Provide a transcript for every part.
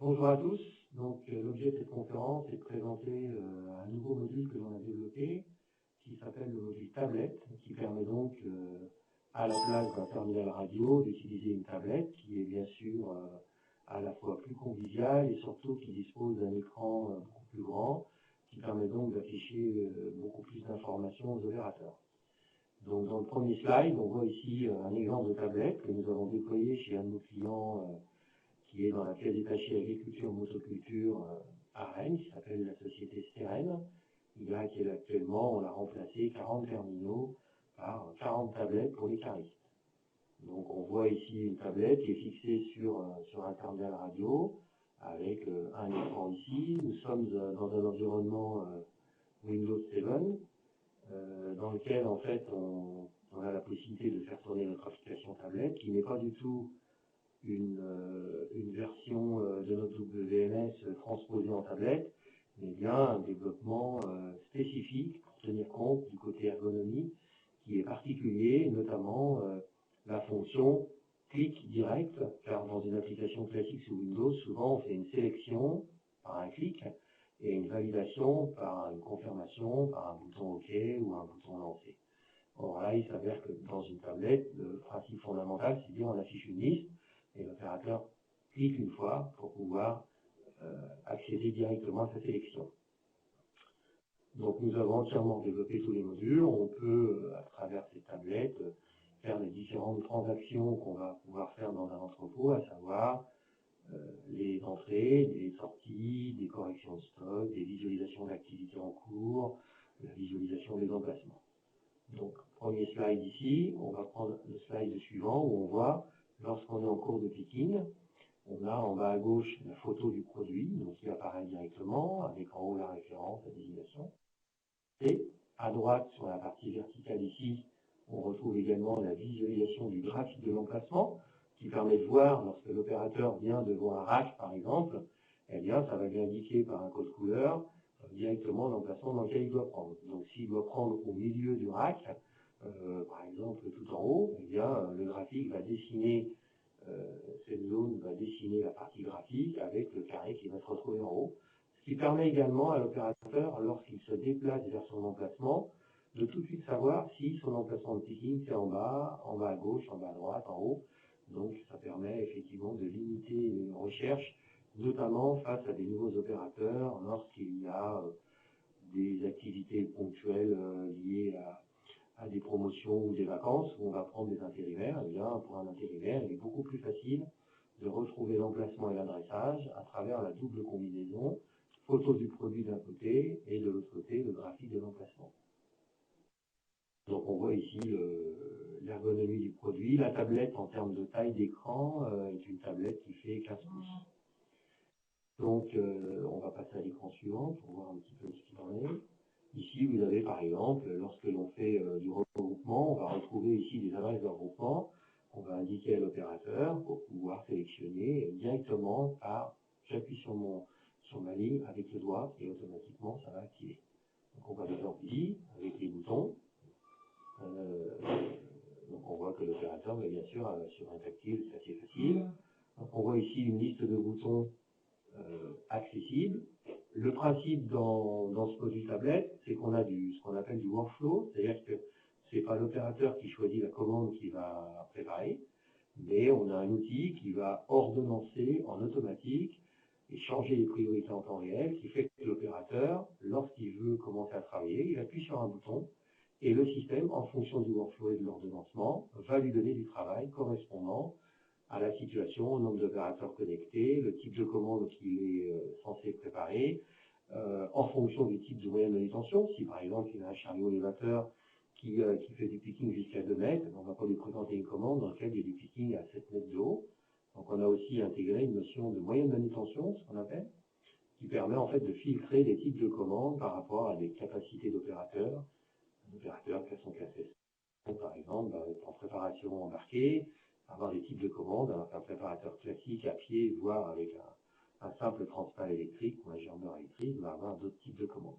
Bonjour à tous. Donc, l'objet de cette conférence est de présenter un nouveau module que l'on a développé qui s'appelle le module tablette, qui permet donc à la place d'un terminal radio d'utiliser une tablette qui est bien sûr à la fois plus conviviale et surtout qui dispose d'un écran beaucoup plus grand, qui permet donc d'afficher beaucoup plus d'informations aux opérateurs. Donc, dans le premier slide, on voit ici un exemple de tablette que nous avons déployé chez un de nos clients qui est dans la pièce détachée agriculture motoculture à Rennes, qui s'appelle la société Steren, qui est actuellement, on a remplacé 40 terminaux par 40 tablettes pour les caristes. Donc on voit ici une tablette qui est fixée sur un terminal radio avec un écran ici. Nous sommes dans un environnement Windows 7 dans lequel en fait on a la possibilité de faire tourner notre application tablette qui n'est pas du tout une version de notre WMS transposée en tablette, mais bien un développement spécifique pour tenir compte du côté ergonomie qui est particulier, notamment la fonction clic direct, car dans une application classique sous Windows, souvent on fait une sélection par un clic et une validation par une confirmation, par un bouton OK ou un bouton lancer. Or là, il s'avère que dans une tablette, le principe fondamental, c'est bien on affiche une liste et l'opérateur clique une fois pour pouvoir accéder directement à sa sélection. Donc nous avons entièrement développé tous les modules. On peut, à travers ces tablettes, faire les différentes transactions qu'on va pouvoir faire dans un entrepôt, à savoir les entrées, des sorties, des corrections de stock, des visualisations d'activités en cours, la visualisation des emplacements. Donc, premier slide ici, on va prendre le slide suivant où on voit, lorsqu'on est en cours de picking, on a en bas à gauche la photo du produit, donc qui apparaît directement, avec en haut la référence, la désignation. Et à droite, sur la partie verticale ici, on retrouve également la visualisation du graphique de l'emplacement, qui permet de voir, lorsque l'opérateur vient devant un rack, par exemple, eh bien, ça va lui indiquer par un code couleur directement l'emplacement dans lequel il doit prendre. Donc, s'il doit prendre au milieu du rack, par exemple tout en haut, eh bien, le graphique va dessiner, cette zone va dessiner la partie graphique avec le carré qui va se retrouver en haut. Ce qui permet également à l'opérateur, lorsqu'il se déplace vers son emplacement, de tout de suite savoir si son emplacement de picking c'est en bas à gauche, en bas à droite, en haut. Donc ça permet effectivement de limiter une recherche, notamment face à des nouveaux opérateurs, lorsqu'il y a des activités ponctuelles liées à des promotions ou des vacances, où on va prendre des intérimaires. Et bien, pour un intérimaire, il est beaucoup plus facile de retrouver l'emplacement et l'adressage à travers la double combinaison, photo du produit d'un côté et de l'autre côté, le graphique de l'emplacement. Donc on voit ici l'ergonomie du produit. La tablette, en termes de taille d'écran, est une tablette qui fait 15 pouces. Donc on va passer à l'écran suivant pour voir un petit peu ce qu'il en est. Ici, vous avez par exemple, lorsque l'on fait du regroupement, on va retrouver ici des adresses de regroupement. On va indiquer à l'opérateur pour pouvoir sélectionner directement par, j'appuie sur ma ligne avec le doigt et automatiquement ça va activer. Donc on va le faire ici avec les boutons. Donc on voit que l'opérateur va bien sûr sur un tactile, c'est assez facile. Donc on voit ici une liste de boutons accessibles. Le principe dans ce module tablette, c'est qu'on a ce qu'on appelle du workflow, c'est-à-dire que ce n'est pas l'opérateur qui choisit la commande qu'il va préparer, mais on a un outil qui va ordonnancer en automatique et changer les priorités en temps réel, qui fait que l'opérateur, lorsqu'il veut commencer à travailler, il appuie sur un bouton et le système, en fonction du workflow et de l'ordonnancement, va lui donner du travail correspondant à la situation, au nombre d'opérateurs connectés, le type de commande qu'il est censé préparer, en fonction du type de moyen de manutention. Si par exemple il a un chariot élévateur qui fait du picking jusqu'à 2 mètres, on ne va pas lui présenter une commande dans laquelle il y a du picking à 7 mètres de haut. Donc on a aussi intégré une notion de moyen de manutention, ce qu'on appelle, qui permet en fait de filtrer les types de commandes par rapport à des capacités d'opérateurs. Un opérateur qui a son classé, par exemple, va être en préparation embarquée, avoir des types de commandes, alors qu'un préparateur classique à pied, voire avec un simple transport électrique ou un germeur électrique, va avoir d'autres types de commandes.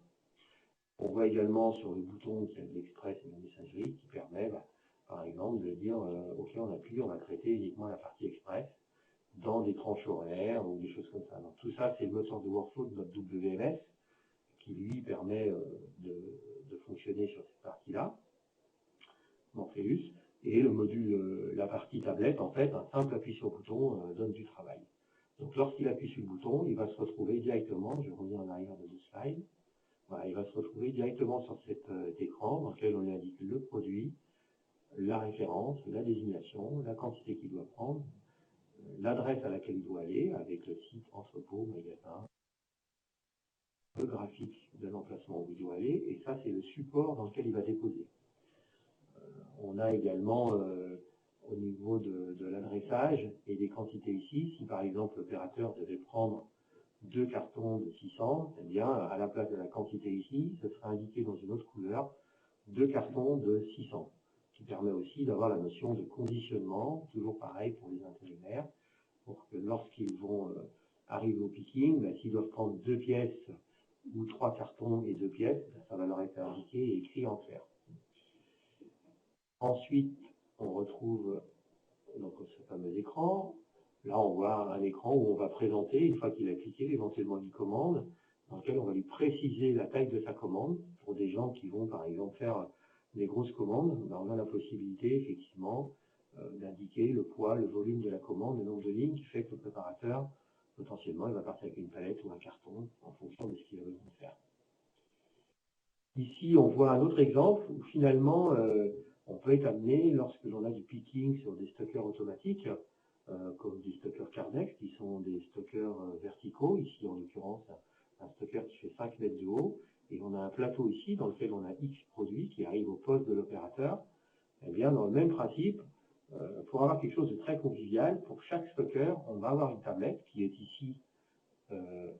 On voit également sur le bouton qu'il y a de l'express et de la messagerie qui permet, par exemple, de dire OK, on appuie, on va traiter uniquement la partie express dans des tranches horaires ou des choses comme ça. Donc tout ça, c'est le moteur de workflow de notre WMS qui lui permet de fonctionner sur cette partie-là, Morpheus. Et le module, la partie tablette, en fait, un simple appui sur le bouton donne du travail. Donc lorsqu'il appuie sur le bouton, il va se retrouver directement, je reviens en arrière de 2 slides, voilà, il va se retrouver directement sur cet écran dans lequel on lui indique le produit, la référence, la désignation, la quantité qu'il doit prendre, l'adresse à laquelle il doit aller, avec le site, entrepôt, magasin, le graphique de l'emplacement où il doit aller, et ça c'est le support dans lequel il va déposer. On a également au niveau de l'adressage et des quantités ici, si par exemple l'opérateur devait prendre 2 cartons de 600, eh bien à la place de la quantité ici, ce sera indiqué dans une autre couleur 2 cartons de 600, qui permet aussi d'avoir la notion de conditionnement, toujours pareil pour les intérimaires, pour que lorsqu'ils vont arriver au picking, ben, s'ils doivent prendre 2 pièces ou 3 cartons et 2 pièces, ben, ça va leur être indiqué et écrit en clair. Ensuite, on retrouve donc, ce fameux écran. Là, on voit un écran où on va présenter, une fois qu'il a cliqué, éventuellement une commande, dans laquelle on va lui préciser la taille de sa commande. Pour des gens qui vont, par exemple, faire des grosses commandes, ben, on a la possibilité, effectivement, d'indiquer le poids, le volume de la commande, le nombre de lignes, qui fait que le préparateur, potentiellement, il va partir avec une palette ou un carton, en fonction de ce qu'il a besoin de faire. Ici, on voit un autre exemple où, finalement, on peut être amené, lorsque l'on a du picking sur des stockers automatiques, comme des stockers Cardex, qui sont des stockers verticaux, ici en l'occurrence un stocker qui fait 5 mètres de haut, et on a un plateau ici dans lequel on a X produits qui arrivent au poste de l'opérateur. Eh bien, dans le même principe, pour avoir quelque chose de très convivial, pour chaque stocker, on va avoir une tablette qui est ici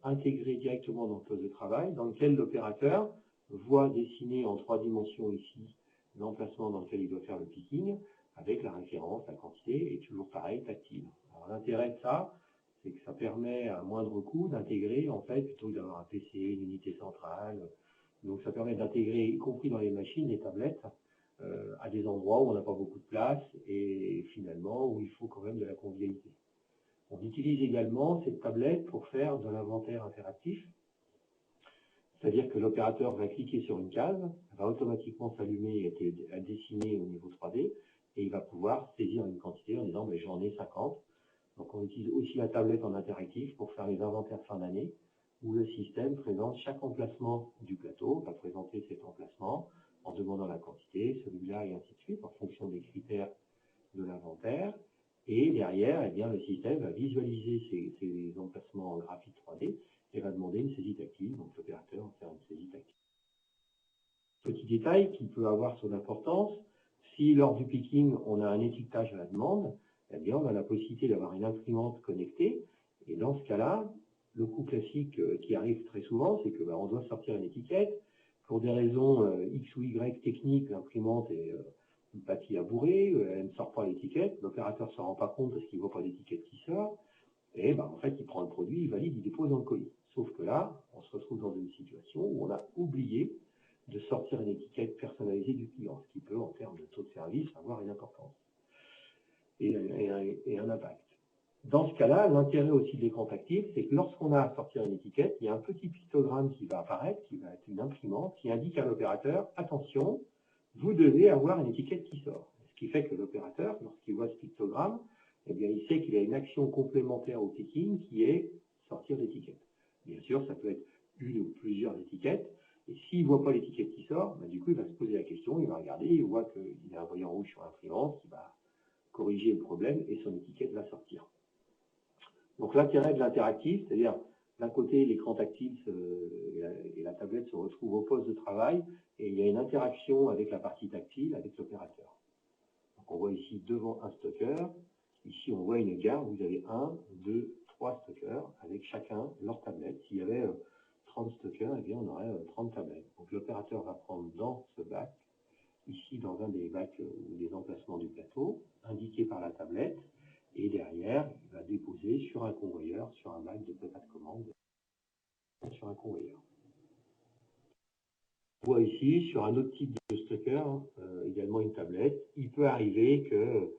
intégrée directement dans le poste de travail, dans lequel l'opérateur voit dessiner en 3 dimensions ici l'emplacement dans lequel il doit faire le picking, avec la référence, la quantité, et toujours pareil, tactile. Alors l'intérêt de ça, c'est que ça permet à moindre coût d'intégrer, en fait, plutôt que d'avoir un PC, une unité centrale, donc ça permet d'intégrer, y compris dans les machines, les tablettes, à des endroits où on n'a pas beaucoup de place, et finalement où il faut quand même de la convivialité. On utilise également cette tablette pour faire de l'inventaire interactif, c'est-à-dire que l'opérateur va cliquer sur une case, va automatiquement s'allumer et être dessiné au niveau 3D, et il va pouvoir saisir une quantité en disant j'en ai 50. Donc on utilise aussi la tablette en interactif pour faire les inventaires fin d'année, où le système présente chaque emplacement du plateau, va présenter cet emplacement en demandant la quantité, celui-là et ainsi de suite, en fonction des critères de l'inventaire. Et derrière, eh bien, le système va visualiser ces emplacements en graphique 3D et va demander une saisie tactile, donc l'opérateur va faire une saisie tactile. Petit détail qui peut avoir son importance, si lors du picking, on a un étiquetage à la demande, eh bien, on a la possibilité d'avoir une imprimante connectée, et dans ce cas-là, le coup classique qui arrive très souvent, c'est que on doit sortir une étiquette. Pour des raisons X ou Y techniques, l'imprimante est papier à bourrer, elle ne sort pas l'étiquette, l'opérateur ne se rend pas compte parce qu'il ne voit pas l'étiquette qui sort, et en fait, il prend le produit, il valide, il dépose dans le colis. Sauf que là, on se retrouve dans une situation où on a oublié de sortir une étiquette personnalisée du client, ce qui peut, en termes de taux de service, avoir une importance et un impact. Dans ce cas-là, l'intérêt aussi de l'écran tactile, c'est que lorsqu'on a à sortir une étiquette, il y a un petit pictogramme qui va apparaître, qui va être une imprimante, qui indique à l'opérateur, attention, vous devez avoir une étiquette qui sort. Ce qui fait que l'opérateur, lorsqu'il voit ce pictogramme, eh bien, il sait qu'il a une action complémentaire au picking qui est sortir l'étiquette. Bien sûr, ça peut être une ou plusieurs étiquettes, et s'il ne voit pas l'étiquette qui sort, du coup, il va se poser la question, il va regarder, il voit qu'il y a un voyant rouge sur l'imprimante qui va corriger le problème et son étiquette va sortir. Donc l'intérêt de l'interactif, c'est-à-dire d'un côté l'écran tactile et la tablette se retrouvent au poste de travail et il y a une interaction avec la partie tactile avec l'opérateur. Donc on voit ici devant un stocker, ici on voit une gare, vous avez 1, 2, 3 stockers avec chacun leur tablette. S'il y avait 30 stockers, eh bien on aurait 30 tablettes. Donc l'opérateur va prendre dans ce bac, ici dans un des bacs ou des emplacements du plateau, indiqué par la tablette, et derrière, il va déposer sur un convoyeur, sur un bac de prépa de commande, sur un convoyeur. On voit ici, sur un autre type de stocker, également une tablette. Il peut arriver que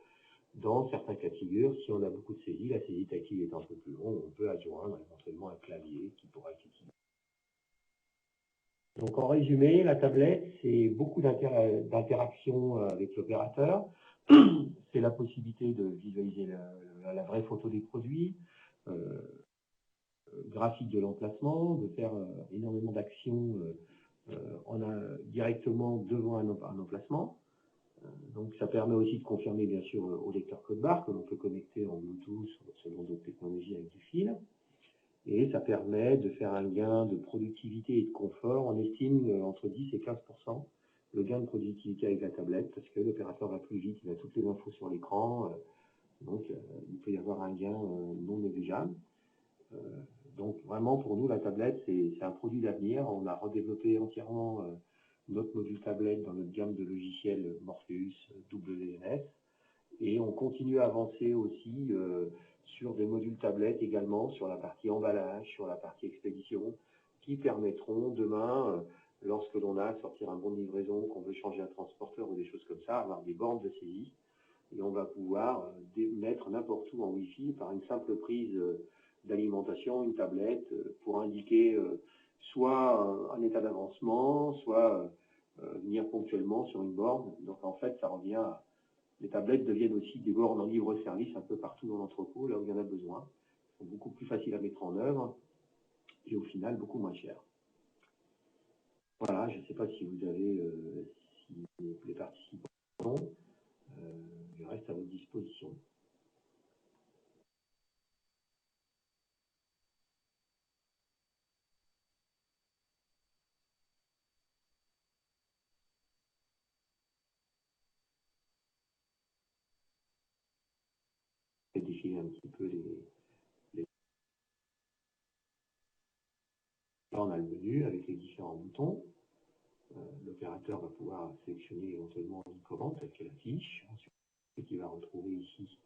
Dans certains cas de figure, si on a beaucoup de saisie, la saisie tactile est un peu plus longue, on peut adjoindre éventuellement un clavier qui pourra être utilisé. Donc en résumé, la tablette, c'est beaucoup d'interactions avec l'opérateur. C'est la possibilité de visualiser la vraie photo des produits, graphique de l'emplacement, de faire énormément d'actions directement devant un emplacement. Donc ça permet aussi de confirmer bien sûr au lecteur code barre que l'on peut connecter en Bluetooth selon d'autres technologies avec du fil. Et ça permet de faire un gain de productivité et de confort. On estime entre 10 et 15% le gain de productivité avec la tablette parce que l'opérateur va plus vite, il a toutes les infos sur l'écran, donc il peut y avoir un gain non négligeable. Donc vraiment pour nous la tablette c'est un produit d'avenir. On a redéveloppé entièrement notre module tablette dans notre gamme de logiciels Morpheus WMS et on continue à avancer aussi sur des modules tablettes également, sur la partie emballage, sur la partie expédition, qui permettront demain, lorsque l'on a à sortir un bon de livraison, qu'on veut changer un transporteur ou des choses comme ça, avoir des bornes de saisie, et on va pouvoir mettre n'importe où en Wi-Fi par une simple prise d'alimentation, une tablette, pour indiquer soit un état d'avancement, soit venir ponctuellement sur une borne. Donc en fait, ça revient à les tablettes deviennent aussi des bornes en libre-service un peu partout dans l'entrepôt, là où il y en a besoin. Elles sont beaucoup plus faciles à mettre en œuvre et au final beaucoup moins chères. Voilà, je ne sais pas si vous avez, si les participants, je reste à votre disposition. Je vais défiler un petit peu les... Là, on a le menu avec les différents boutons. L'opérateur va pouvoir sélectionner éventuellement une commande telle qu'elle affiche. Ensuite, il va retrouver ici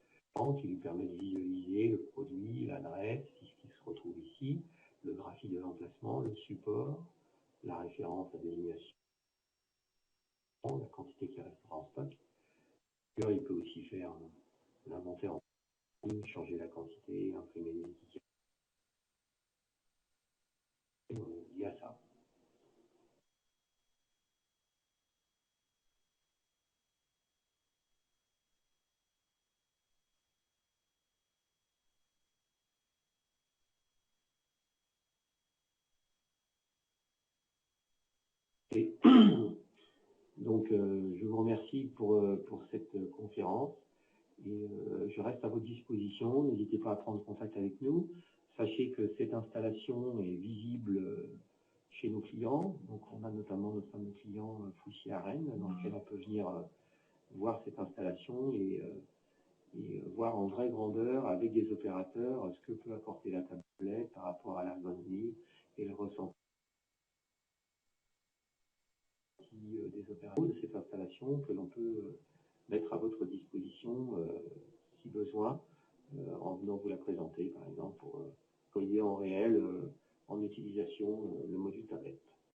qui lui permet de visualiser le produit, l'adresse, ce qui se retrouve ici, le graphique de l'emplacement, le support, la référence à désignation, la quantité qui restera en stock. Il peut aussi faire l'inventaire en ligne, changer la quantité, imprimer les étiquettes. Il y a ça. Et donc, je vous remercie pour cette conférence et je reste à votre disposition. N'hésitez pas à prendre contact avec nous. Sachez que cette installation est visible chez nos clients. Donc, on a notamment notre fameux client Foussier à Rennes, dans lequel on peut venir voir cette installation et voir en vraie grandeur avec des opérateurs ce que peut apporter la tablette par rapport à l'ergonomie et le ressenti des opérateurs de cette installation que l'on peut mettre à votre disposition si besoin en venant vous la présenter par exemple pour collier en réel en utilisation le module tablette.